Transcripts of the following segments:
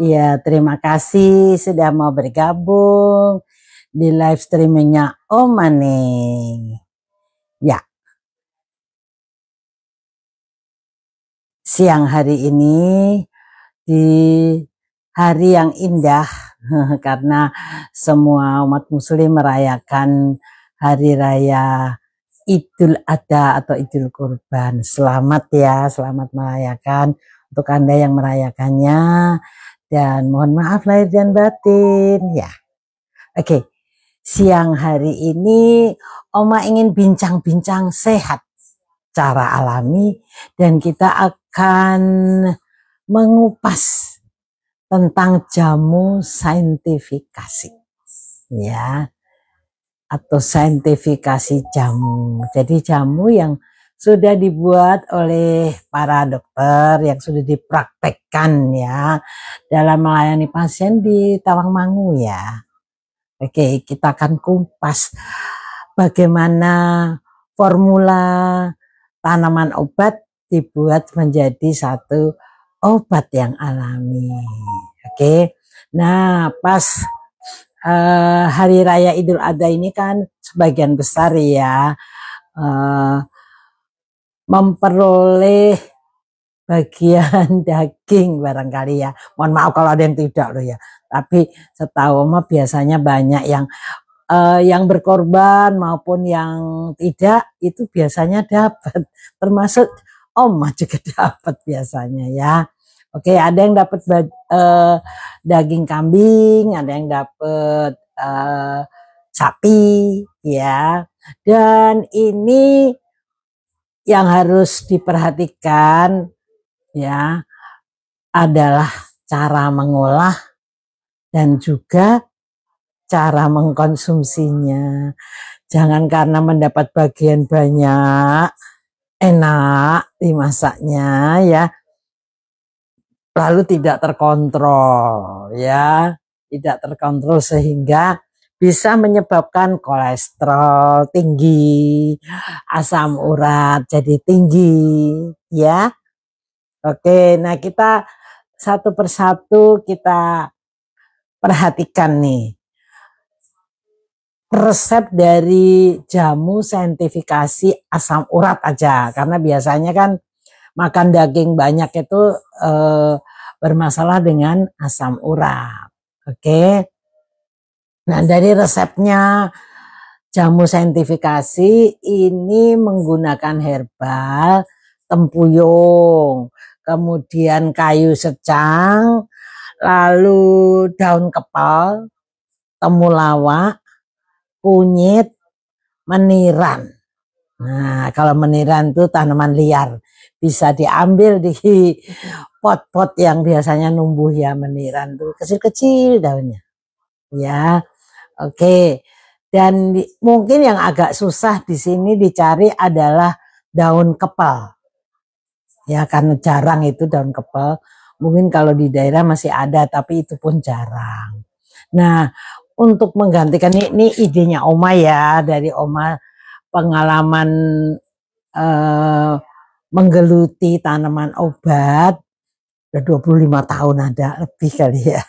Ya, terima kasih sudah mau bergabung di live streamingnya Oma nih. Ya, siang hari ini di hari yang indah karena semua umat muslim merayakan hari raya Idul Adha atau Idul Kurban. Selamat ya, selamat merayakan untuk Anda yang merayakannya dan mohon maaf lahir dan batin ya. Oke, siang hari ini Oma ingin bincang-bincang sehat cara alami dan kita akan mengupas tentang jamu saintifikasi ya, atau saintifikasi jamu. Jadi jamu yang sudah dibuat oleh para dokter yang sudah dipraktekkan ya dalam melayani pasien di Tawangmangu ya. Oke, kita akan kupas bagaimana formula tanaman obat dibuat menjadi satu obat yang alami. Oke, nah pas hari raya Idul Adha ini kan sebagian besar ya memperoleh bagian daging barangkali ya. Mohon maaf kalau ada yang tidak loh ya. Tapi setahu Oma biasanya banyak yang berkorban maupun yang tidak itu biasanya dapat. Termasuk Oma juga dapat biasanya ya. Oke, ada yang dapat daging kambing, ada yang dapat sapi ya. Dan ini yang harus diperhatikan ya adalah cara mengolah dan juga cara mengkonsumsinya. Jangan karena mendapat bagian banyak enak dimasaknya ya lalu tidak terkontrol ya, tidak terkontrol sehingga bisa menyebabkan kolesterol tinggi, asam urat jadi tinggi ya. Oke, nah kita satu persatu kita perhatikan nih resep dari jamu saintifikasi asam urat aja, karena biasanya kan makan daging banyak itu bermasalah dengan asam urat. Oke. Nah, dari resepnya jamu saintifikasi ini menggunakan herbal, tempuyung, kemudian kayu secang, lalu daun kepal, temulawak, kunyit, meniran. Nah, kalau meniran itu tanaman liar, bisa diambil di pot-pot yang biasanya numbuh ya. Meniran tuh kecil-kecil daunnya ya. Oke, dan mungkin yang agak susah di sini dicari adalah daun kepal ya, karena jarang itu daun kepal. Mungkin kalau di daerah masih ada, tapi itu pun jarang. Nah, untuk menggantikan ini idenya Oma ya, dari Oma pengalaman menggeluti tanaman obat udah 25 tahun ada lebih kali ya.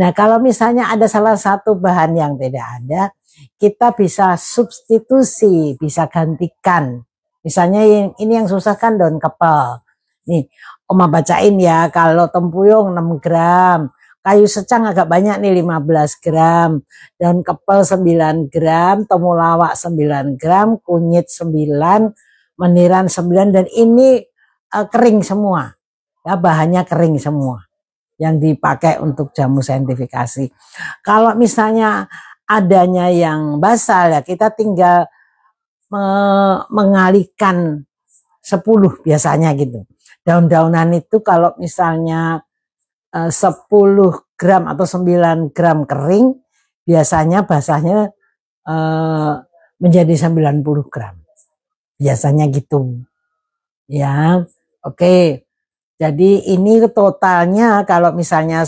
Nah, kalau misalnya ada salah satu bahan yang tidak ada, kita bisa substitusi, bisa gantikan. Misalnya ini yang susah kan daun kepal. Nih, Oma bacain ya, kalau tempuyung 6 gram, kayu secang agak banyak nih 15 gram, daun kepal 9 gram, temulawak 9 gram, kunyit 9, meniran 9, dan ini kering semua. Ya, bahannya kering semua yang dipakai untuk jamu saintifikasi. Kalau misalnya adanya yang basal ya kita tinggal mengalihkan 10 biasanya gitu. Daun-daunan itu kalau misalnya 10 gram atau 9 gram kering, biasanya basahnya menjadi 90 gram. Biasanya gitu. Ya, oke. Jadi ini totalnya kalau misalnya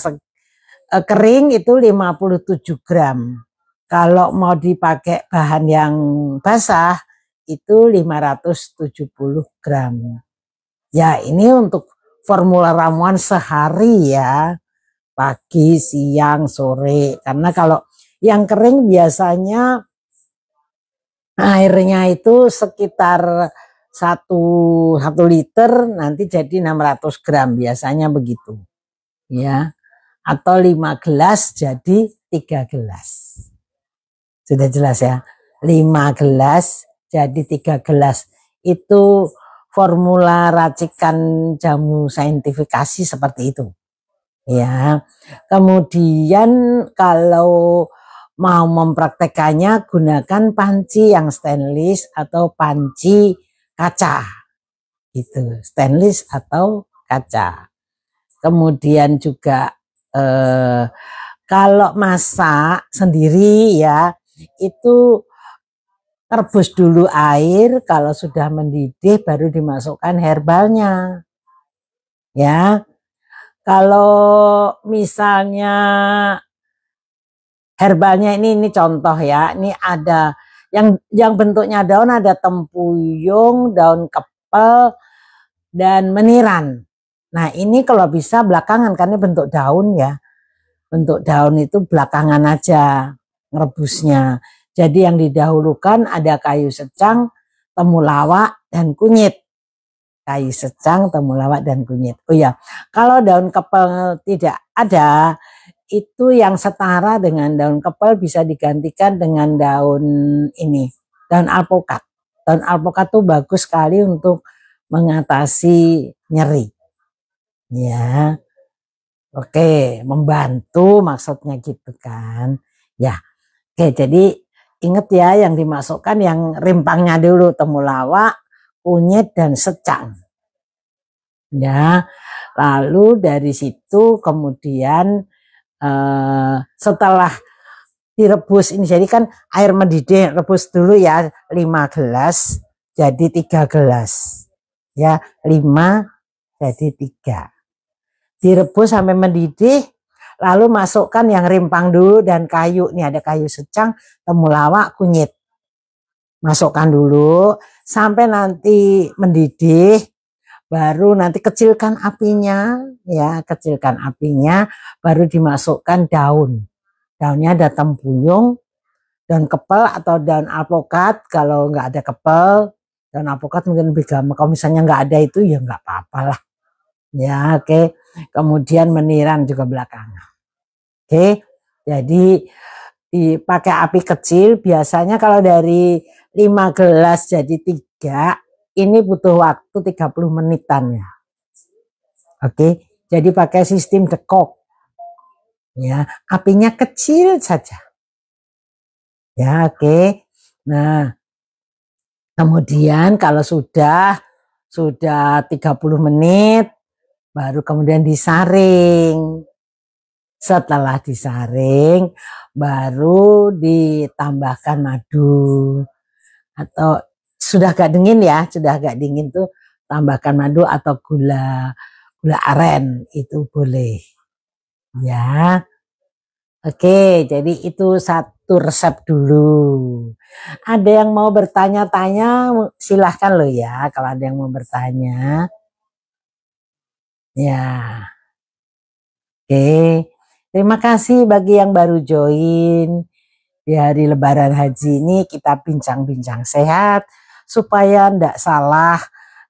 kering itu 57 gram. Kalau mau dipakai bahan yang basah itu 570 gram. Ya, ini untuk formula ramuan sehari ya. pagi, siang, sore. Karena kalau yang kering biasanya airnya itu sekitar satu liter nanti jadi 600 gram biasanya begitu ya, atau 5 gelas jadi 3 gelas. Sudah jelas ya, 5 gelas jadi 3 gelas itu formula racikan jamu saintifikasi seperti itu ya. Kemudian kalau mau mempraktekannya gunakan panci yang stainless atau panci kaca gitu, stainless atau kaca. Kemudian juga kalau masak sendiri ya itu rebus dulu air, kalau sudah mendidih baru dimasukkan herbalnya ya. Kalau misalnya herbalnya ini contoh ya, ini ada yang bentuknya daun, ada tempuyung, daun kepel, dan meniran. Nah ini kalau bisa belakangan karena bentuk daun ya, bentuk daun itu belakangan aja ngerebusnya. Jadi yang didahulukan ada kayu secang, temulawak, dan kunyit. Kayu secang, temulawak, dan kunyit. Oh ya, kalau daun kepel tidak ada, itu yang setara dengan daun kepel bisa digantikan dengan daun ini, daun alpukat. Daun alpukat tuh bagus sekali untuk mengatasi nyeri. Ya, oke, membantu maksudnya gitu kan. Ya, oke, jadi ingat ya yang dimasukkan yang rimpangnya dulu, temulawak, kunyit, dan secang. Ya, lalu dari situ kemudian setelah direbus ini, jadi kan air mendidih, rebus dulu ya 5 gelas jadi 3 gelas ya, 5 jadi 3, direbus sampai mendidih, lalu masukkan yang rimpang dulu dan kayu, ini ada kayu secang, temulawak, kunyit, masukkan dulu sampai nanti mendidih, baru nanti kecilkan apinya ya, kecilkan apinya, baru dimasukkan daunnya ada tempuyung, daun kepel atau daun alpukat. Kalau nggak ada kepel, daun alpukat mungkin lebih gampang, kalau misalnya nggak ada itu ya nggak apa-apa lah ya. Oke, kemudian meniran juga belakangan. Oke, jadi dipakai api kecil, biasanya kalau dari 5 gelas jadi 3 ini butuh waktu 30 menitan ya. Oke, jadi pakai sistem dekok ya, apinya kecil saja ya. Oke, nah kemudian kalau sudah 30 menit baru kemudian disaring. Setelah disaring baru ditambahkan madu, atau sudah agak dingin ya, sudah agak dingin tuh tambahkan madu atau gula aren itu boleh ya. Oke, jadi itu satu resep dulu. Ada yang mau bertanya-tanya silahkan loh ya, kalau ada yang mau bertanya ya. Oke, terima kasih bagi yang baru join. Di hari Lebaran Haji ini kita bincang-bincang sehat supaya tidak salah.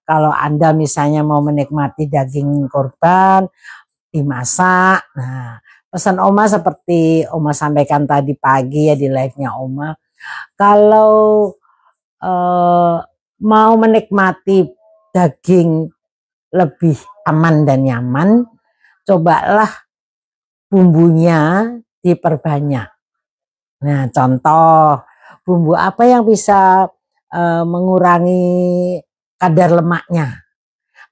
Kalau Anda misalnya mau menikmati daging kurban dimasak. Nah, pesan Oma seperti Oma sampaikan tadi pagi ya di live-nya Oma. Kalau mau menikmati daging lebih aman dan nyaman, cobalah bumbunya diperbanyak. Nah, contoh bumbu apa yang bisa mengurangi kadar lemaknya,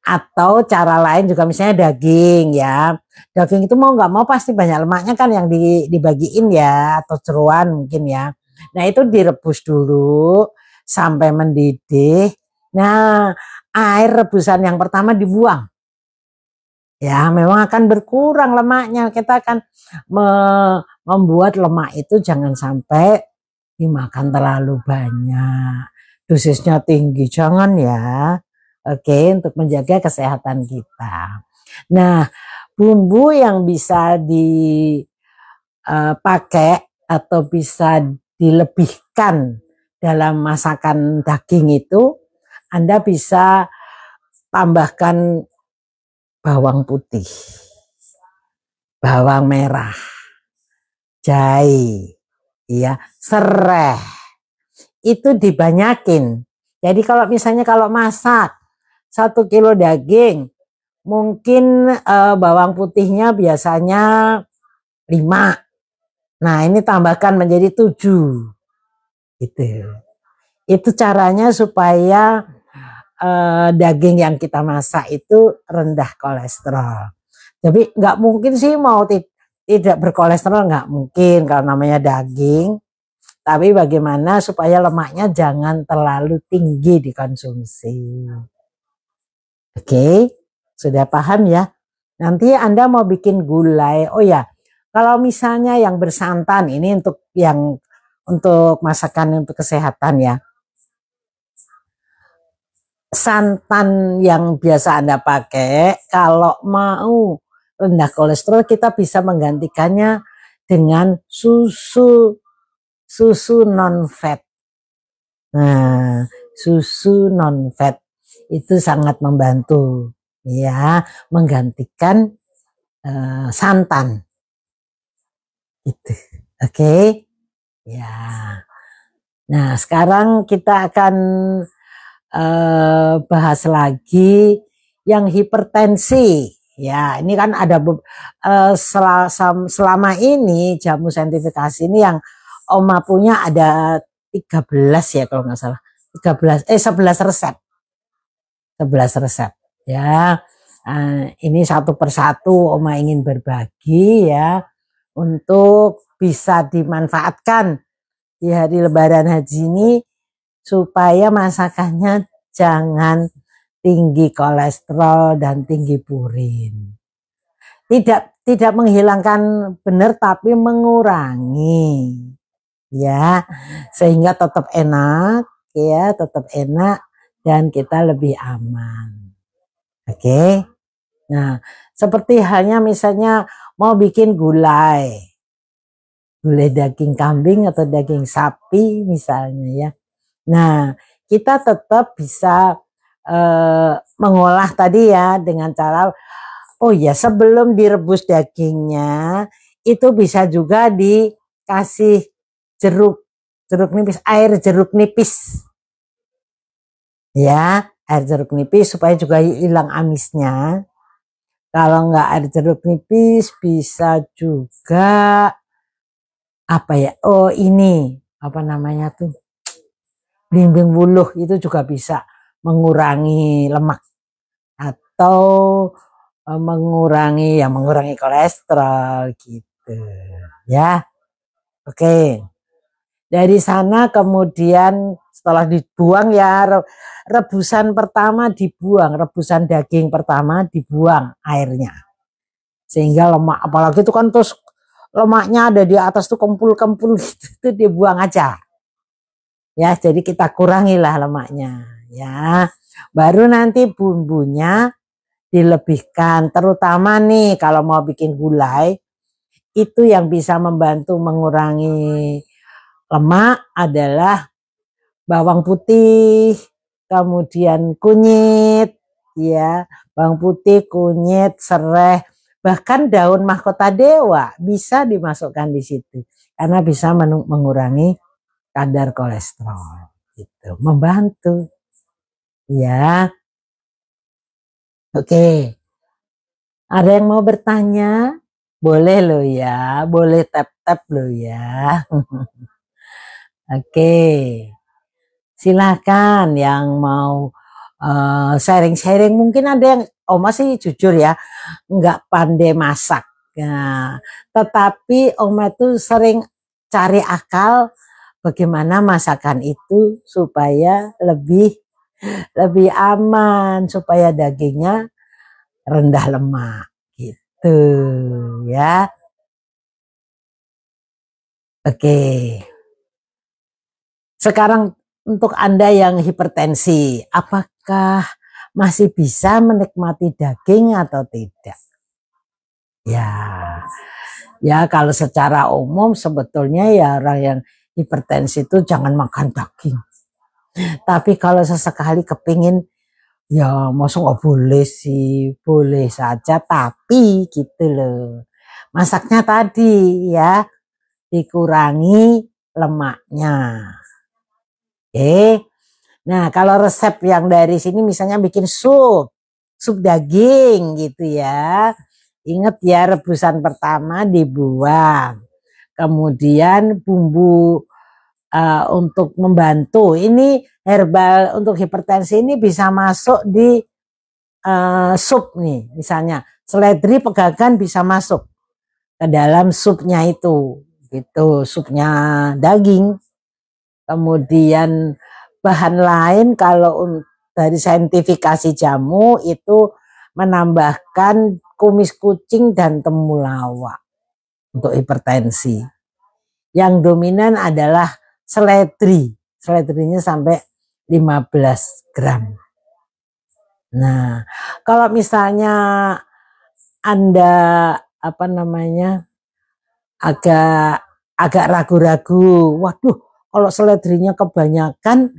atau cara lain juga misalnya daging ya, daging itu mau nggak mau pasti banyak lemaknya kan yang dibagiin ya, atau jeroan mungkin ya. Nah itu direbus dulu sampai mendidih. Nah air rebusan yang pertama dibuang ya, memang akan berkurang lemaknya. Kita akan membuat lemak itu jangan sampai dimakan terlalu banyak, dosisnya tinggi jangan ya. Oke, untuk menjaga kesehatan kita. Nah bumbu yang bisa dipakai atau bisa dilebihkan dalam masakan daging itu, Anda bisa tambahkan bawang putih, bawang merah, jahe, ya, serai, itu dibanyakin. Jadi kalau misalnya kalau masak 1 kilo daging, mungkin bawang putihnya biasanya 5. Nah ini tambahkan menjadi 7. Gitu. Itu caranya supaya daging yang kita masak itu rendah kolesterol. Jadi nggak mungkin sih mau tidak berkolesterol, nggak mungkin kalau namanya daging. Tapi bagaimana supaya lemaknya jangan terlalu tinggi dikonsumsi. Oke, sudah paham ya? Nanti Anda mau bikin gulai. Oh ya, kalau misalnya yang bersantan, ini untuk masakan untuk kesehatan ya. Santan yang biasa Anda pakai, kalau mau rendah kolesterol, kita bisa menggantikannya dengan susu non fat. Nah, susu non fat itu sangat membantu ya, menggantikan santan itu. Oke. Ya. Nah, sekarang kita akan bahas lagi yang hipertensi. Ya, ini kan ada selama ini jamu saintifikasi ini yang Oma punya ada 13 ya kalau nggak salah. 11 resep. 11 resep ya. Ini satu persatu Oma ingin berbagi ya untuk bisa dimanfaatkan di hari Lebaran Haji ini supaya masakannya jangan tinggi kolesterol dan tinggi purin. Tidak menghilangkan benar tapi mengurangi ya, sehingga tetap enak ya, tetap enak dan kita lebih aman. Oke. Nah, seperti halnya misalnya mau bikin gulai daging kambing atau daging sapi misalnya ya. Nah, kita tetap bisa mengolah tadi ya dengan cara, oh ya, sebelum direbus dagingnya itu bisa juga dikasih jeruk nipis, air jeruk nipis ya, air jeruk nipis supaya juga hilang amisnya. Kalau nggak air jeruk nipis bisa juga apa ya, oh ini apa namanya tuh, belimbing wuluh, itu juga bisa mengurangi lemak atau mengurangi kolesterol gitu ya. Oke, dari sana kemudian setelah dibuang ya, rebusan pertama dibuang, rebusan daging pertama dibuang airnya, sehingga lemak, apalagi itu kan terus lemaknya ada di atas tuh kempul-kempul gitu, itu dibuang aja ya. Jadi kita kurangilah lemaknya ya. Baru nanti bumbunya dilebihkan, terutama nih kalau mau bikin gulai itu yang bisa membantu mengurangi lemak adalah bawang putih, kemudian kunyit ya, bawang putih, kunyit, serai, bahkan daun mahkota dewa bisa dimasukkan di situ karena bisa mengurangi kadar kolesterol gitu, membantu ya. Oke, ada yang mau bertanya? Boleh loh ya, boleh tap-tap loh ya. Oke, silakan yang mau sharing-sharing. Mungkin ada yang, Oma sih jujur ya, nggak pandai masak. Nah, tetapi Oma itu sering cari akal bagaimana masakan itu supaya lebih aman, supaya dagingnya rendah lemak gitu ya. Oke. Sekarang untuk Anda yang hipertensi, apakah masih bisa menikmati daging atau tidak? Ya, ya kalau secara umum sebetulnya ya orang yang hipertensi itu jangan makan daging. Tapi kalau sesekali kepingin, ya masa nggak boleh sih, boleh saja. Tapi gitu loh, masaknya tadi ya dikurangi lemaknya. Oke. Nah, kalau resep yang dari sini misalnya bikin sup daging gitu ya. Ingat ya, rebusan pertama dibuang. Kemudian bumbu untuk membantu. Ini herbal untuk hipertensi ini bisa masuk di sup nih. Misalnya seledri pegagan bisa masuk ke dalam supnya itu. Gitu, supnya daging. Kemudian bahan lain kalau dari saintifikasi jamu itu menambahkan kumis kucing dan temulawak untuk hipertensi. Yang dominan adalah seledri. Seledrinya sampai 15 gram. Nah, kalau misalnya Anda apa namanya agak agak ragu-ragu, waduh, kalau seledrinya kebanyakan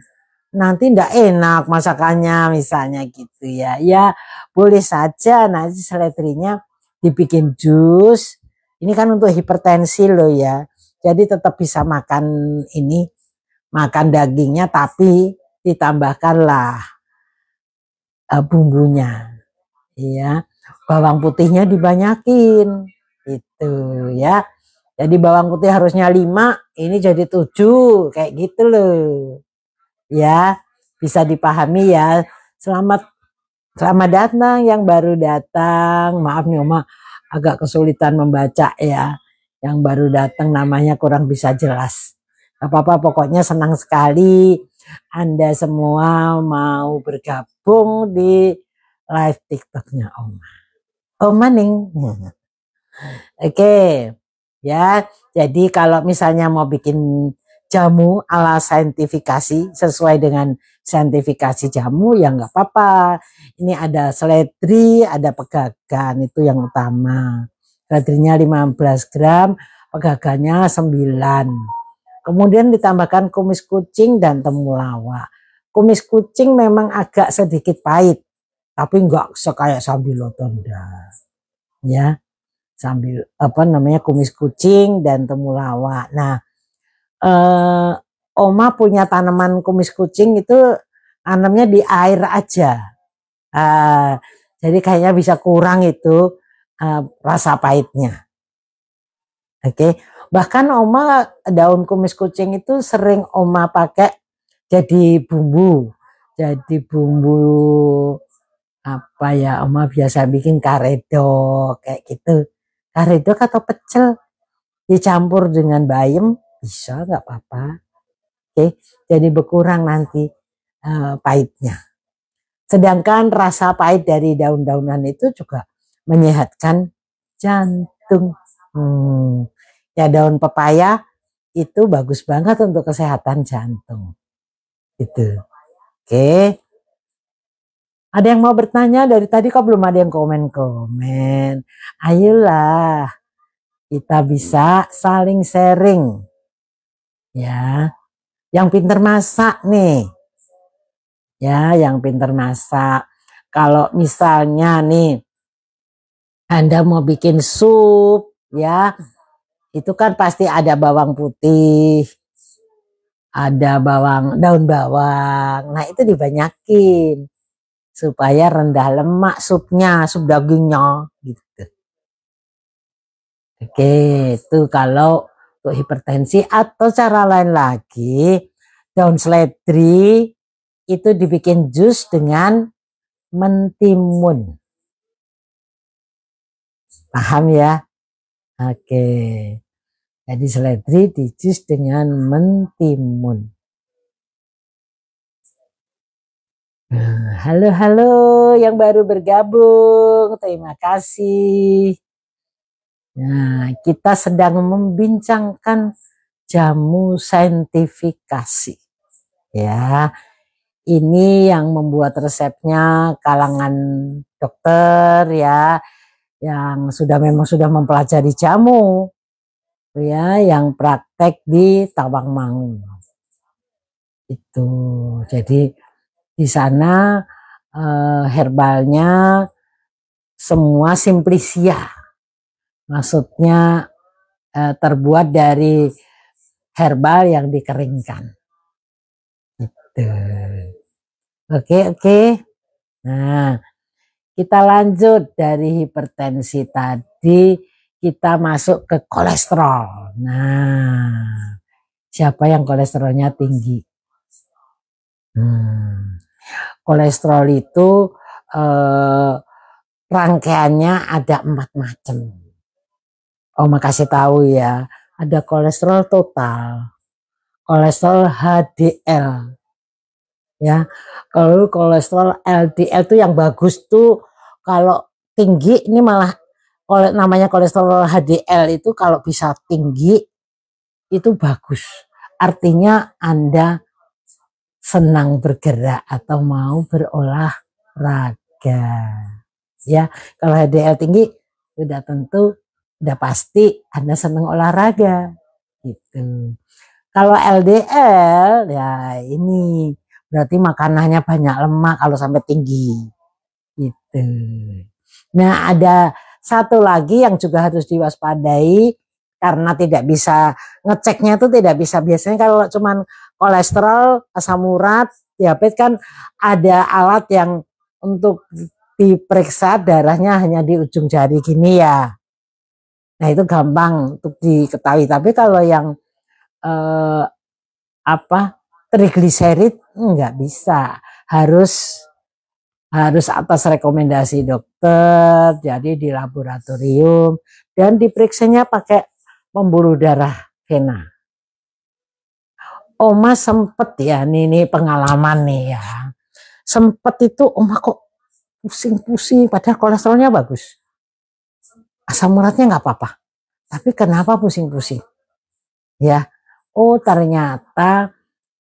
nanti ndak enak masakannya misalnya gitu ya. Ya boleh saja nanti seledrinya dibikin jus. Ini kan untuk hipertensi loh ya. Jadi tetap bisa makan ini, makan dagingnya tapi ditambahkanlah bumbunya. Ya. Bawang putihnya dibanyakin. Itu ya. Jadi bawang putih harusnya 5, ini jadi 7 kayak gitu loh. Ya, bisa dipahami ya. Selamat selamat datang yang baru datang. Maaf nih Oma agak kesulitan membaca ya. Yang baru datang namanya kurang bisa jelas. Gak apa-apa, pokoknya senang sekali Anda semua mau bergabung di live TikToknya Oma. Oma nih. Oke. Ya, jadi kalau misalnya mau bikin jamu ala saintifikasi sesuai dengan saintifikasi jamu ya nggak apa-apa. Ini ada seledri, ada pegagan itu yang utama. Seledrinya 15 gram, pegagannya 9. Kemudian ditambahkan kumis kucing dan temulawak. Kumis kucing memang agak sedikit pahit, tapi nggak sekayak sambiloto ya. Sambil apa namanya kumis kucing dan temulawak. Nah, Oma punya tanaman kumis kucing itu tanamnya di air aja. Jadi kayaknya bisa kurang itu rasa pahitnya. Oke. Bahkan Oma daun kumis kucing itu sering Oma pakai jadi bumbu. Jadi bumbu apa ya, Oma biasa bikin karedok kayak gitu. Karedok atau pecel dicampur dengan bayam bisa nggak apa-apa. Oke, jadi berkurang nanti pahitnya. Sedangkan rasa pahit dari daun-daunan itu juga menyehatkan jantung. Ya daun pepaya itu bagus banget untuk kesehatan jantung. Gitu. Oke. Ada yang mau bertanya dari tadi kok belum ada yang komen-komen. Ayolah, kita bisa saling sharing. Ya, yang pinter masak nih. Ya, yang pinter masak. Kalau misalnya nih Anda mau bikin sup, ya, itu kan pasti ada bawang putih, ada daun bawang. Nah, itu dibanyakin supaya rendah lemak supnya, sup dagingnya gitu. Oke, itu kalau untuk hipertensi. Atau cara lain lagi, daun seledri itu dibikin jus dengan mentimun. Paham ya? Oke. Jadi seledri di jus dengan mentimun. Halo yang baru bergabung. Terima kasih. Nah, kita sedang membincangkan jamu saintifikasi. Ya, ini yang membuat resepnya kalangan dokter ya. yang memang sudah mempelajari jamu, ya, yang praktek di Tawangmangu. Itu. Jadi di sana herbalnya semua simplisia. Maksudnya terbuat dari herbal yang dikeringkan. Gitu. Oke. Nah, kita lanjut dari hipertensi tadi, kita masuk ke kolesterol. Nah, siapa yang kolesterolnya tinggi? Kolesterol itu rangkaiannya ada 4 macam. Oma kasih tahu ya, ada kolesterol total, kolesterol HDL, ya. Kalau kolesterol LDL itu yang bagus tuh, kalau tinggi ini malah namanya kolesterol HDL itu kalau bisa tinggi itu bagus. Artinya Anda senang bergerak atau mau berolahraga. Ya, kalau HDL tinggi sudah tentu, udah pasti Anda senang olahraga gitu. Kalau LDL ya ini berarti makanannya banyak lemak kalau sampai tinggi gitu. Nah, ada satu lagi yang juga harus diwaspadai karena tidak bisa ngeceknya, itu tidak bisa. Biasanya kalau cuman kolesterol, asam urat, diabetes kan ada alat yang untuk diperiksa darahnya hanya di ujung jari gini ya. Nah, itu gampang untuk diketahui. Tapi kalau yang trigliserid nggak bisa, harus atas rekomendasi dokter, jadi di laboratorium dan diperiksanya pakai pembuluh darah vena. Oma sempet ya, ini pengalaman nih ya, sempet itu Oma kok pusing-pusing, padahal kolesterolnya bagus, asam uratnya nggak apa-apa, tapi kenapa pusing-pusing ya? Oh, ternyata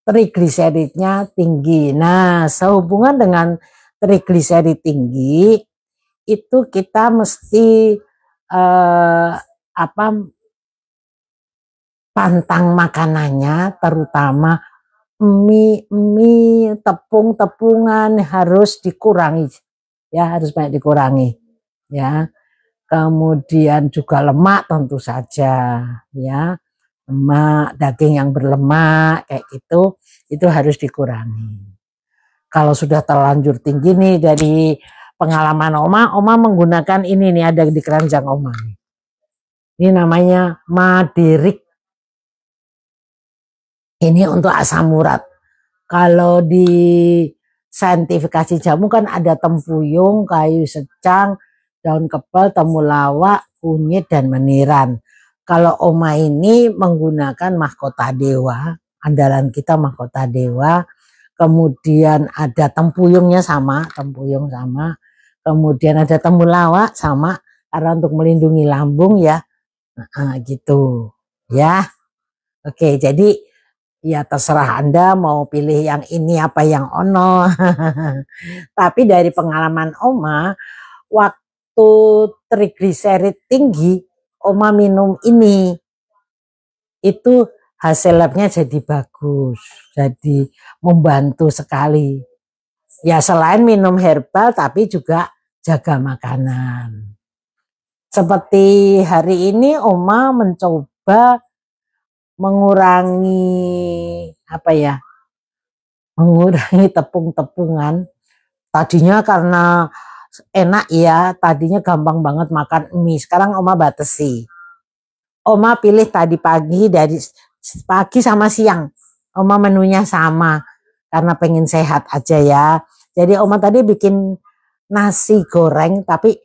trigliseridnya tinggi. Nah, sehubungan dengan trigliserid tinggi itu kita mesti pantang makanannya, terutama mie, tepung-tepungan harus dikurangi, ya, harus banyak dikurangi, ya. Kemudian juga lemak tentu saja, ya, lemak, daging yang berlemak kayak gitu, itu harus dikurangi. Kalau sudah terlanjur tinggi nih, dari pengalaman Oma menggunakan ini nih, ada di keranjang Oma. Ini namanya Madirik. Ini untuk asam urat. Kalau di saintifikasi jamu kan ada tempuyung, kayu secang, daun kebal, temulawak, kunyit, dan meniran. Kalau Oma ini menggunakan mahkota dewa, andalan kita mahkota dewa. Kemudian ada tempuyungnya sama, tempuyung sama. Kemudian ada temulawak sama, karena untuk melindungi lambung ya. Nah, gitu ya. Oke, jadi ya terserah Anda mau pilih yang ini apa yang ono. Tapi dari pengalaman Oma, waktu trigliserid tinggi, Oma minum ini, itu hasil labnya jadi bagus, jadi membantu sekali. Ya selain minum herbal, tapi juga jaga makanan. Seperti hari ini Oma mencoba mengurangi mengurangi tepung-tepungan. Tadinya karena enak ya, tadinya gampang banget makan mie. Sekarang Oma batasi. Oma pilih tadi pagi, dari pagi sama siang. Oma menunya sama karena pengen sehat aja ya. Jadi Oma tadi bikin nasi goreng tapi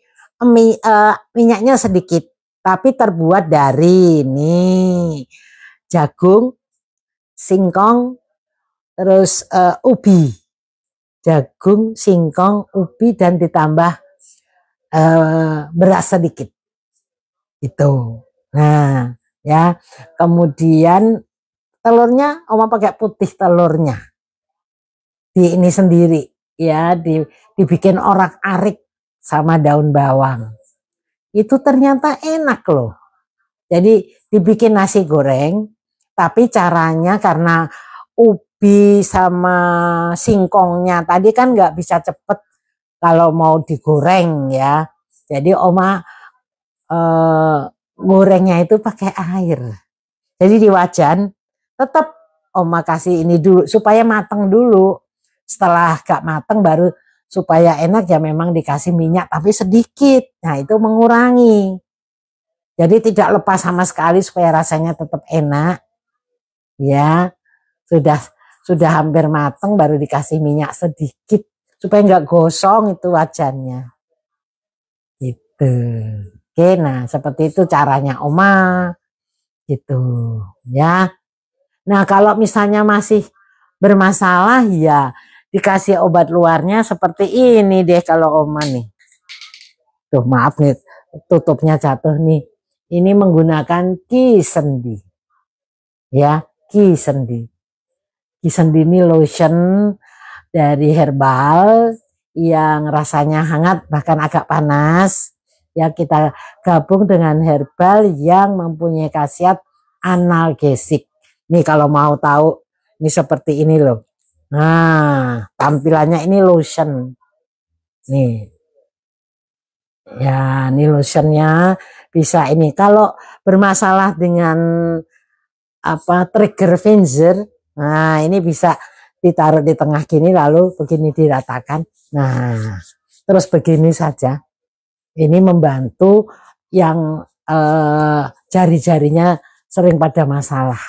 minyaknya sedikit. Tapi terbuat dari ini jagung, singkong, terus ubi, jagung, singkong, ubi, dan ditambah beras sedikit itu. Nah ya, kemudian telurnya Oma pakai putih telurnya di ini sendiri ya, dibikin orak arik sama daun bawang itu ternyata enak loh. Jadi dibikin nasi goreng, tapi caranya karena ubi sama singkongnya tadi kan nggak bisa cepet kalau mau digoreng ya. Jadi Oma gorengnya itu pakai air. Jadi di wajan tetap Oma kasih ini dulu supaya mateng dulu. Setelah gak mateng baru supaya enak ya memang dikasih minyak tapi sedikit. Nah itu mengurangi. Jadi tidak lepas sama sekali supaya rasanya tetap enak. Ya sudah hampir mateng baru dikasih minyak sedikit supaya nggak gosong itu wajannya. Gitu. Oke, nah seperti itu caranya Oma. Gitu ya. Nah kalau misalnya masih bermasalah ya dikasih obat luarnya seperti ini deh kalau Oma nih. Tuh maaf nih tutupnya jatuh nih. Ini menggunakan Ki-Sendi. Ya, Ki-Sendi. Ki-Sendi ini lotion dari herbal yang rasanya hangat bahkan agak panas. Ya kita gabung dengan herbal yang mempunyai khasiat analgesik. Nih kalau mau tahu ini seperti ini loh. Nah, tampilannya ini lotion. Nih. Ya, ini lotionnya bisa ini. Kalau bermasalah dengan apa trigger finger, nah ini bisa ditaruh di tengah gini lalu begini diratakan. Nah, terus begini saja. Ini membantu yang jari-jarinya sering pada masalah.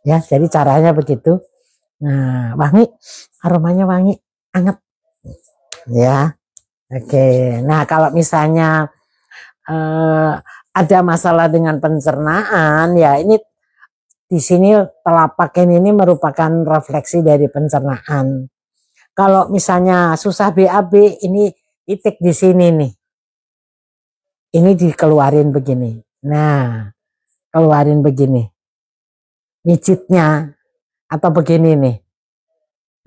Ya, jadi caranya begitu. Nah, wangi, aromanya wangi, anget. Ya, oke. Nah, kalau misalnya ada masalah dengan pencernaan, ya ini di sini telapak ini merupakan refleksi dari pencernaan. Kalau misalnya susah BAB, ini titik di sini nih. Ini dikeluarin begini. Nah, keluarin begini. Mijitnya atau begini nih.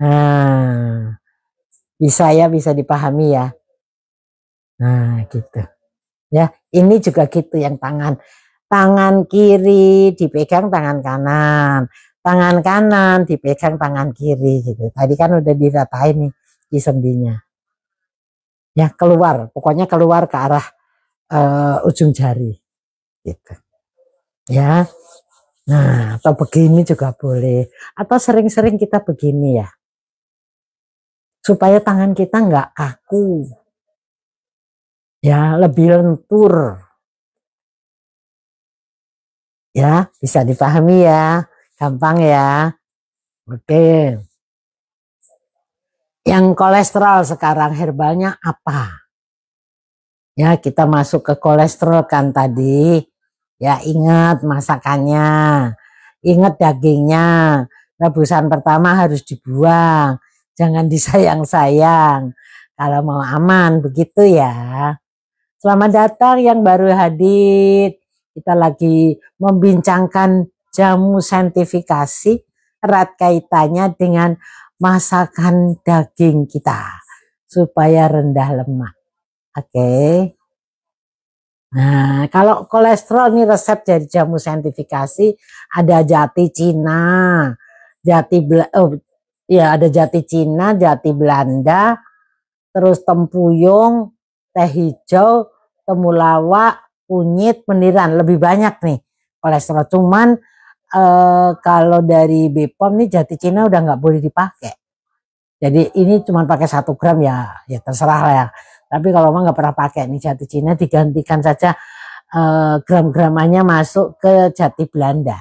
Nah, bisa ya, bisa dipahami ya. Nah, gitu. Ya, ini juga gitu yang tangan kiri dipegang tangan kanan dipegang tangan kiri gitu. Tadi kan udah diratain nih di sendinya. Ya, keluar, pokoknya keluar ke arah ujung jari gitu. Ya. Nah, atau begini juga boleh. Atau sering-sering kita begini ya. Supaya tangan kita nggak kaku. Ya, lebih lentur. Ya, bisa dipahami ya. Gampang ya. Oke. Yang kolesterol sekarang herbalnya apa? Ya, kita masuk ke kolesterol kan tadi. Ya, ingat masakannya. Ingat dagingnya. Rebusan pertama harus dibuang. Jangan disayang-sayang. Kalau mau aman, begitu ya. Selamat datang yang baru hadir. Kita lagi membincangkan jamu saintifikasi erat kaitannya dengan masakan daging kita supaya rendah lemak. Oke. Nah, kalau kolesterol ini resep dari jamu saintifikasi ada jati Cina, ada jati Cina, jati Belanda, terus tempuyung, teh hijau, temulawak, kunyit, meniran, lebih banyak nih kolesterol. Cuman kalau dari BPOM nih jati Cina udah nggak boleh dipakai. Jadi ini cuma pakai 1 gram ya terserah lah ya. Tapi kalau memang nggak pernah pakai nih jati Cina digantikan saja gram-gramannya masuk ke jati Belanda.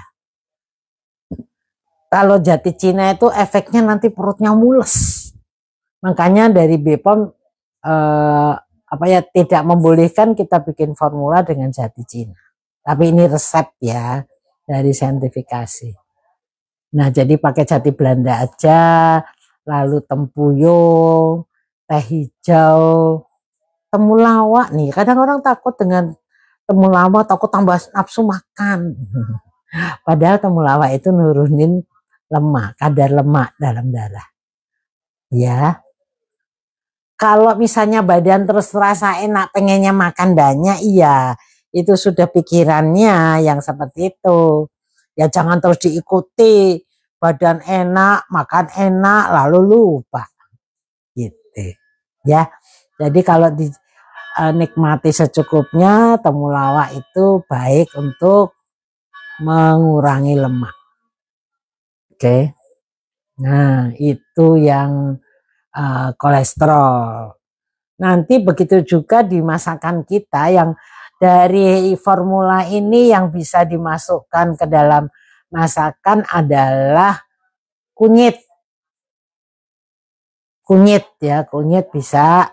Kalau jati Cina itu efeknya nanti perutnya mules. Makanya dari BPOM tidak membolehkan kita bikin formula dengan jati Cina. Tapi ini resep ya dari saintifikasi. Nah, jadi pakai jati Belanda aja, lalu tempuyung, teh hijau, temulawak nih. Kadang orang takut dengan temulawak, takut tambah nafsu makan. Padahal temulawak itu nurunin lemak, kadar lemak dalam darah. Ya. Kalau misalnya badan terus terasa enak, pengennya makan banyak, iya, itu sudah pikirannya yang seperti itu. Ya jangan terus diikuti, badan enak, makan enak, lalu lupa, gitu. Ya, jadi kalau nikmati secukupnya, temulawak itu baik untuk mengurangi lemak. Oke, nah itu yang kolesterol. Nanti begitu juga di masakan kita yang dari formula ini yang bisa dimasukkan ke dalam masakan adalah kunyit. Kunyit ya, kunyit bisa.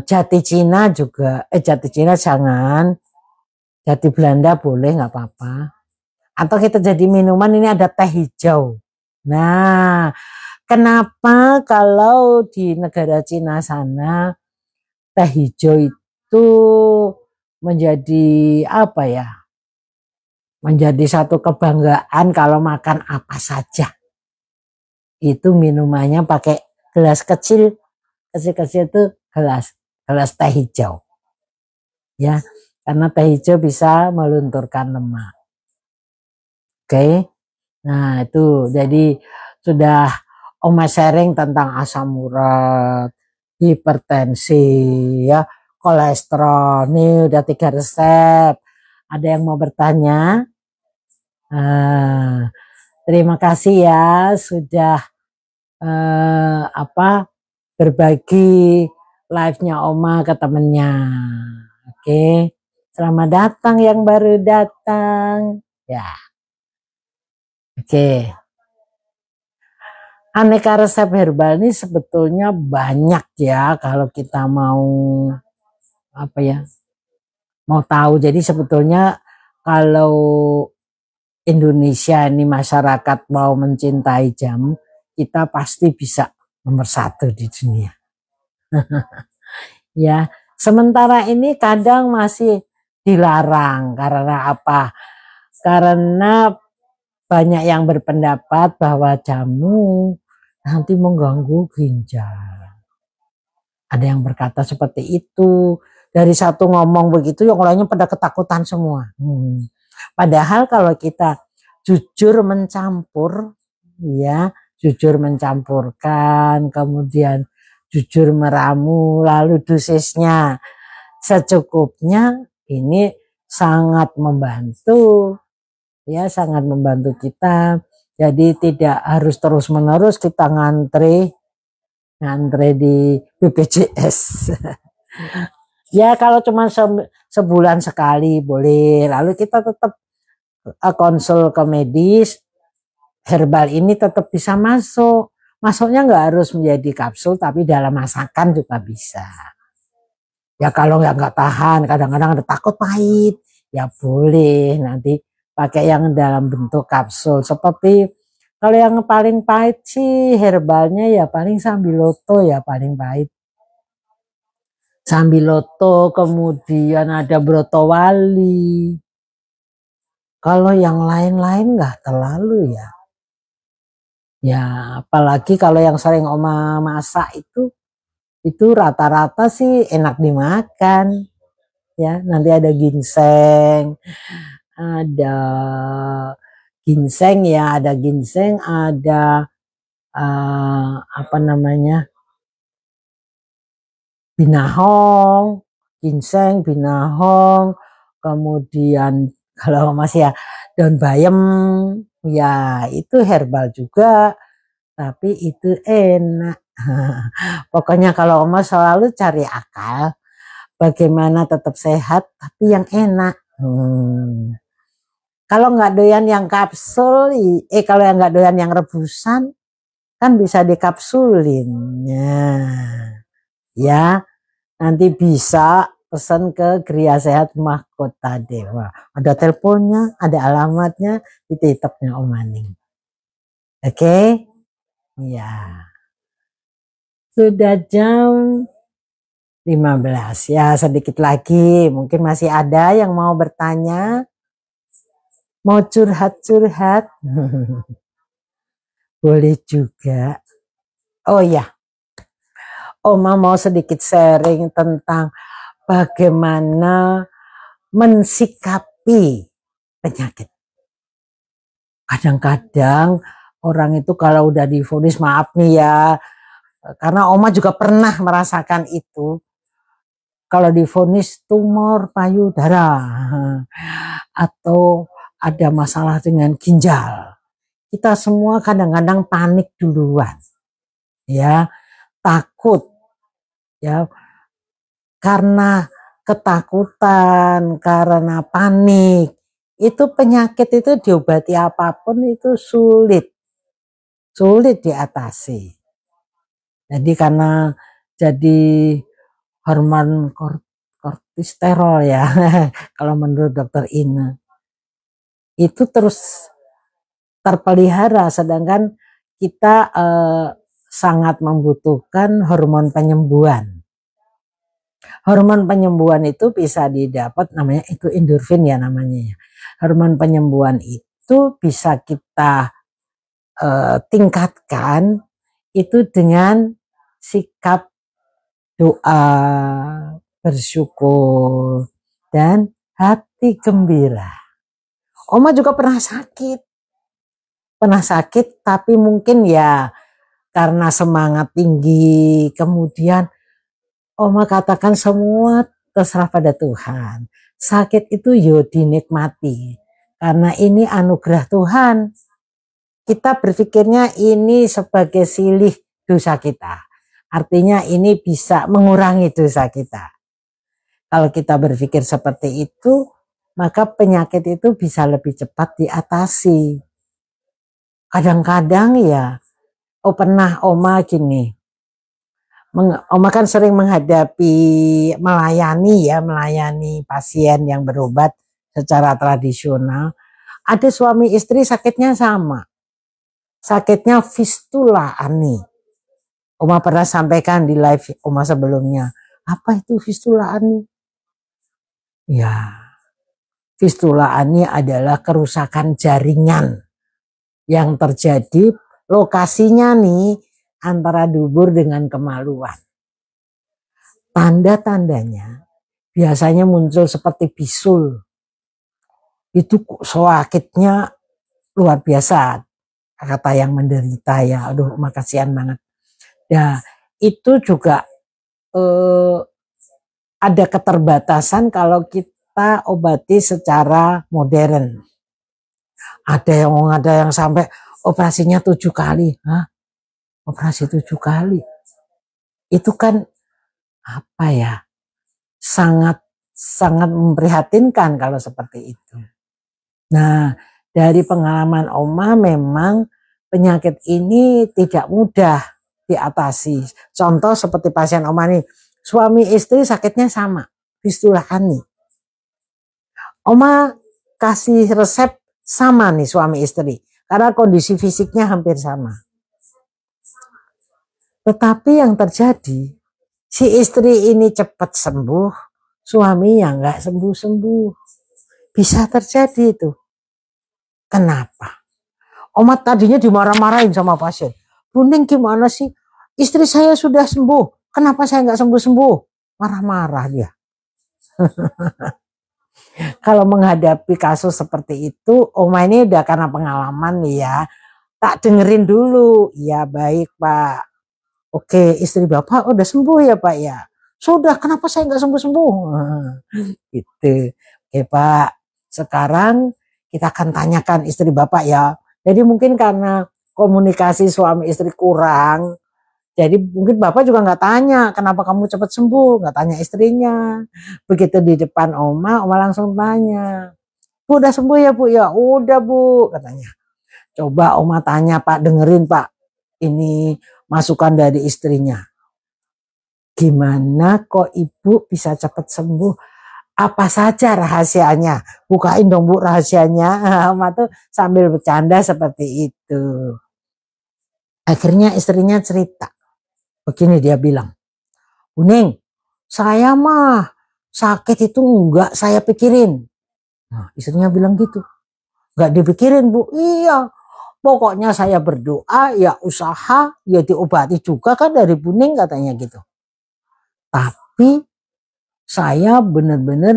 Jati Cina juga, jati Cina jangan. Jati Belanda boleh, nggak apa-apa. Atau kita jadi minuman ini ada teh hijau. Nah, kenapa kalau di negara Cina sana teh hijau itu menjadi apa ya? Menjadi satu kebanggaan kalau makan apa saja. Itu minumannya pakai gelas kecil, kecil-kecil itu gelas teh hijau. Ya, karena teh hijau bisa melunturkan lemak. Oke. Nah, itu jadi sudah Oma sharing tentang asam urat, hipertensi, ya, kolesterol. Nih udah 3 resep. Ada yang mau bertanya? Terima kasih ya sudah berbagi live-nya Oma ke temennya. Oke. Selamat datang yang baru datang. Ya. Oke. Aneka resep herbal ini sebetulnya banyak ya kalau kita mau mau tahu. Jadi sebetulnya kalau Indonesia ini masyarakat mau mencintai jamu, kita pasti bisa nomor 1 di dunia. Ya, sementara ini kadang masih dilarang karena apa? Karena banyak yang berpendapat bahwa jamu nanti mengganggu ginjal. Ada yang berkata seperti itu. Dari satu ngomong begitu, yang lainnya pada ketakutan semua. Padahal kalau kita jujur mencampur, ya, jujur mencampurkan, kemudian jujur meramu, lalu dosisnya secukupnya, ini sangat membantu, ya, sangat membantu kita. Jadi tidak harus terus-menerus kita ngantri di BPJS. Ya kalau cuma sebulan sekali boleh, lalu kita tetap konsul ke medis, herbal ini tetap bisa masuk. Masuknya nggak harus menjadi kapsul, tapi dalam masakan juga bisa. Ya kalau nggak tahan, kadang-kadang ada takut pahit, ya boleh nanti pakai yang dalam bentuk kapsul. Seperti kalau yang paling pahit sih herbalnya ya paling Sambiloto ya paling pahit. Sambiloto, kemudian ada Brotowali. Kalau yang lain-lain nggak terlalu ya. Ya apalagi kalau yang sering Oma masak itu rata-rata sih enak dimakan. Ya nanti ada ginseng, ada ginseng ya, ada ginseng, ada binahong, ginseng, binahong, kemudian kalau masih ya daun bayam, ya itu herbal juga, tapi itu enak. Pokoknya kalau Oma selalu cari akal, bagaimana tetap sehat, tapi yang enak. Kalau nggak doyan yang kapsul, kalau yang nggak doyan yang rebusan, kan bisa dikapsulin. Nah, ya. Nanti bisa pesan ke Gria Sehat Mahkota Dewa. Ada teleponnya, ada alamatnya, dititipnya Om Maning. Oke? Ya. Sudah jam 15. Ya, sedikit lagi. Mungkin masih ada yang mau bertanya. Mau curhat-curhat. Boleh juga. Oh ya. Oma mau sedikit sharing tentang bagaimana mensikapi penyakit. Kadang-kadang orang itu kalau udah divonis, maaf nih ya, karena Oma juga pernah merasakan itu. Kalau divonis tumor payudara atau ada masalah dengan ginjal, kita semua kadang-kadang panik duluan, ya, takut, ya, karena ketakutan, karena panik. Itu penyakit itu diobati apapun itu sulit diatasi. Jadi karena jadi hormon kortisterol ya, kalau menurut dokter Ina, itu terus terpelihara, sedangkan kita sangat membutuhkan hormon penyembuhan. Hormon penyembuhan itu bisa didapat, namanya itu endorfin ya namanya. Hormon penyembuhan itu bisa kita tingkatkan itu dengan sikap doa, bersyukur, dan hati gembira. Oma juga pernah sakit tapi mungkin ya karena semangat tinggi, kemudian Oma katakan semua terserah pada Tuhan. Sakit itu yo dinikmati karena ini anugerah Tuhan. Kita berpikirnya ini sebagai silih dosa kita. Artinya ini bisa mengurangi dosa kita. Kalau kita berpikir seperti itu, maka penyakit itu bisa lebih cepat diatasi. Kadang-kadang ya, pernah Oma gini, Oma kan sering melayani pasien yang berobat secara tradisional. Ada suami istri sakitnya sama. Sakitnya fistula ani. Oma pernah sampaikan di live Oma sebelumnya. Apa itu fistula ani? Ya, fistula ani adalah kerusakan jaringan yang terjadi lokasinya nih antara dubur dengan kemaluan. Tanda-tandanya biasanya muncul seperti bisul. Itu sakitnya luar biasa, kata yang menderita ya. Aduh, makasihan banget. Ya, itu juga ada keterbatasan kalau kita obati secara modern. Ada yang sampai operasinya 7 kali. Hah? Operasi 7 kali. Itu kan apa ya? Sangat memprihatinkan kalau seperti itu. Nah, dari pengalaman Oma memang penyakit ini tidak mudah diatasi. Contoh seperti pasien Oma nih, suami istri sakitnya sama, fistula ani. Oma kasih resep sama nih suami istri, karena kondisi fisiknya hampir sama. Tetapi yang terjadi, si istri ini cepat sembuh, suaminya nggak sembuh-sembuh. Bisa terjadi itu. Kenapa? Oma tadinya dimarah-marahin sama pasien. Buning gimana sih? Istri saya sudah sembuh. Kenapa saya nggak sembuh-sembuh? Marah-marah dia. Kalau menghadapi kasus seperti itu, Oma ini udah karena pengalaman ya. Tak dengerin dulu. Ya baik Pak. Oke, istri Bapak udah sembuh ya Pak ya. Sudah, kenapa saya nggak sembuh-sembuh? Gitu. Oke Pak, sekarang kita akan tanyakan istri Bapak ya. Jadi mungkin karena komunikasi suami istri kurang, jadi mungkin Bapak juga nggak tanya kenapa kamu cepat sembuh, nggak tanya istrinya. Begitu di depan Oma langsung tanya, Bu udah sembuh ya Bu? Ya udah Bu, katanya. Coba Oma tanya Pak, dengerin Pak, ini masukan dari istrinya. Gimana kok Ibu bisa cepat sembuh? Apa saja rahasianya? Bukain dong Bu rahasianya. Oma tuh sambil bercanda seperti itu. Akhirnya istrinya cerita. Begini dia bilang, Buning, saya mah sakit itu enggak saya pikirin. Nah, istrinya bilang gitu. Enggak dipikirin Bu. Iya, pokoknya saya berdoa, ya usaha, ya diobati juga kan dari Buning katanya gitu. Tapi saya benar-benar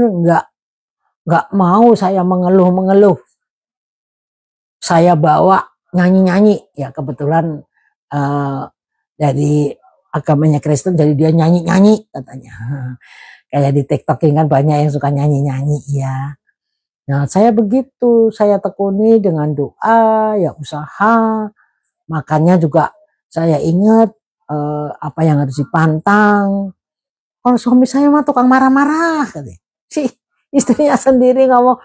nggak mau saya mengeluh-mengeluh. Saya bawa nyanyi-nyanyi, ya kebetulan dari agamanya Kristen, jadi dia nyanyi-nyanyi katanya. Kayak di TikTok kan banyak yang suka nyanyi-nyanyi ya. Nah saya begitu, saya tekuni dengan doa, ya usaha. Makanya juga saya ingat apa yang harus dipantang. Kalau suami saya mah tukang marah-marah, katanya. Si istrinya sendiri ngomong,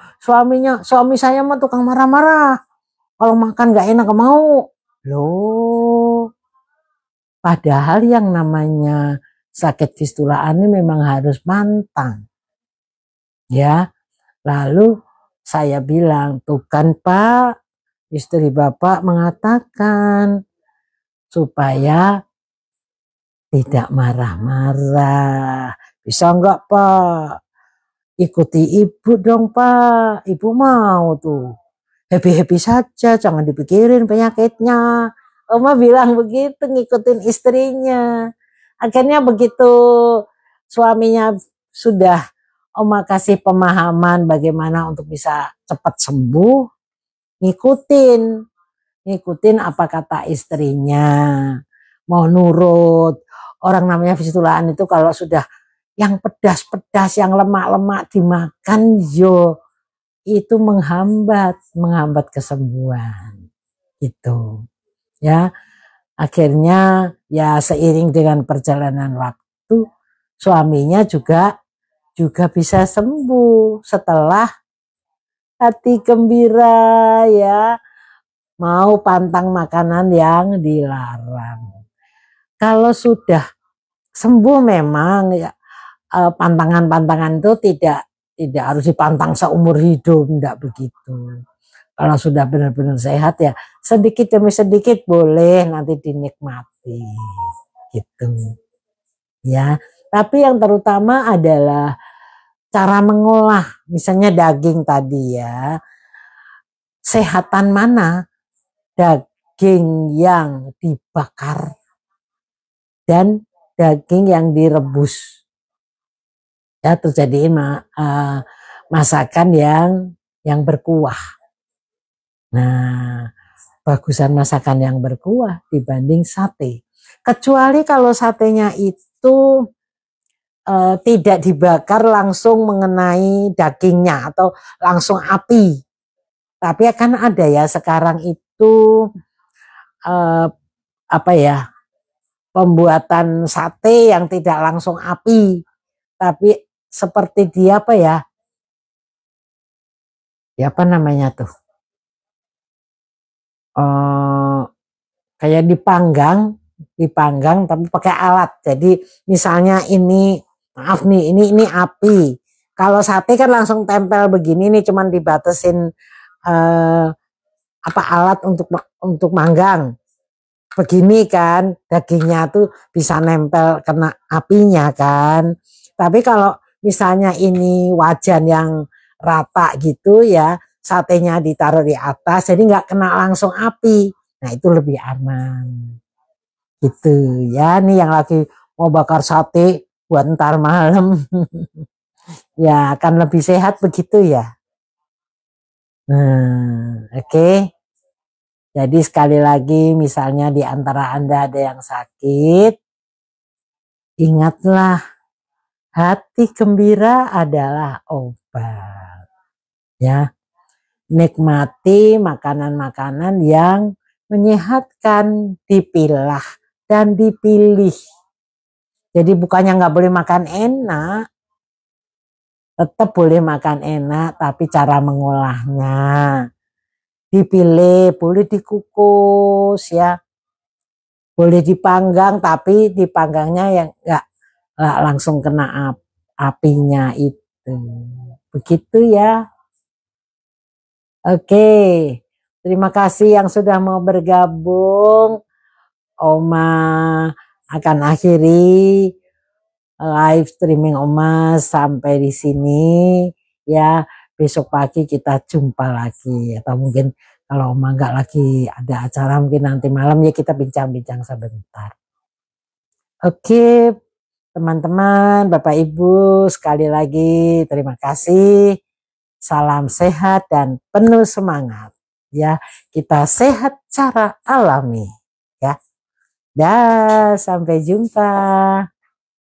suami saya mah tukang marah-marah. Kalau makan gak enak gak mau. Loh, padahal yang namanya sakit fistula ini memang harus pantang. Ya, lalu saya bilang, tuh kan Pak, istri Bapak mengatakan supaya tidak marah-marah. Bisa enggak Pak? Ikuti ibu dong Pak. Ibu mau tuh. Happy-happy saja, jangan dipikirin penyakitnya. Oma bilang begitu, ngikutin istrinya. Akhirnya begitu suaminya sudah Oma kasih pemahaman bagaimana untuk bisa cepat sembuh, ngikutin apa kata istrinya, mau nurut. Orang namanya fistulaan itu kalau sudah yang pedas-pedas, yang lemak-lemak dimakan, itu menghambat kesembuhan. Gitu. Ya, akhirnya ya seiring dengan perjalanan waktu, suaminya juga bisa sembuh setelah hati gembira, ya, mau pantang makanan yang dilarang. Kalau sudah sembuh memang ya, pantangan-pantangan itu tidak harus dipantang seumur hidup, enggak begitu. Kalau sudah benar-benar sehat ya sedikit demi sedikit boleh nanti dinikmati gitu ya. Tapi yang terutama adalah cara mengolah, misalnya daging tadi ya, sehatan mana daging yang dibakar dan daging yang direbus. Ya, terjadi masakan yang berkuah. Nah, bagusan masakan yang berkuah dibanding sate. Kecuali kalau satenya itu tidak dibakar langsung mengenai dagingnya atau langsung api. Tapi akan ada ya sekarang itu apa ya, pembuatan sate yang tidak langsung api, tapi seperti dia apa ya, apa namanya tuh, kayak dipanggang tapi pakai alat. Jadi misalnya ini, maaf nih, ini api. Kalau sate kan langsung tempel begini nih, cuman dibatasin apa alat untuk manggang. Begini kan, dagingnya tuh bisa nempel kena apinya kan. Tapi kalau misalnya ini wajan yang rata gitu ya, satenya ditaruh di atas, jadi nggak kena langsung api. Nah itu lebih aman. Gitu ya, nih yang lagi mau bakar sate buat ntar malam. Ya akan lebih sehat begitu ya. Nah, oke. Jadi sekali lagi misalnya di antara Anda ada yang sakit, ingatlah hati gembira adalah obat. Ya, nikmati makanan-makanan yang menyehatkan, dipilah dan dipilih. Jadi bukannya nggak boleh makan enak, tetap boleh makan enak, tapi cara mengolahnya dipilih, boleh dikukus ya, boleh dipanggang, tapi dipanggangnya yang nggak langsung kena apinya itu. Begitu ya. Oke, terima kasih yang sudah mau bergabung. Oma akan akhiri live streaming Oma sampai di sini ya. Besok pagi kita jumpa lagi, atau mungkin kalau Oma nggak lagi ada acara, mungkin nanti malam ya kita bincang-bincang sebentar. Oke, Teman-teman, Bapak Ibu, sekali lagi terima kasih. Salam sehat dan penuh semangat. Ya, kita sehat secara alami. Ya, dah, sampai jumpa.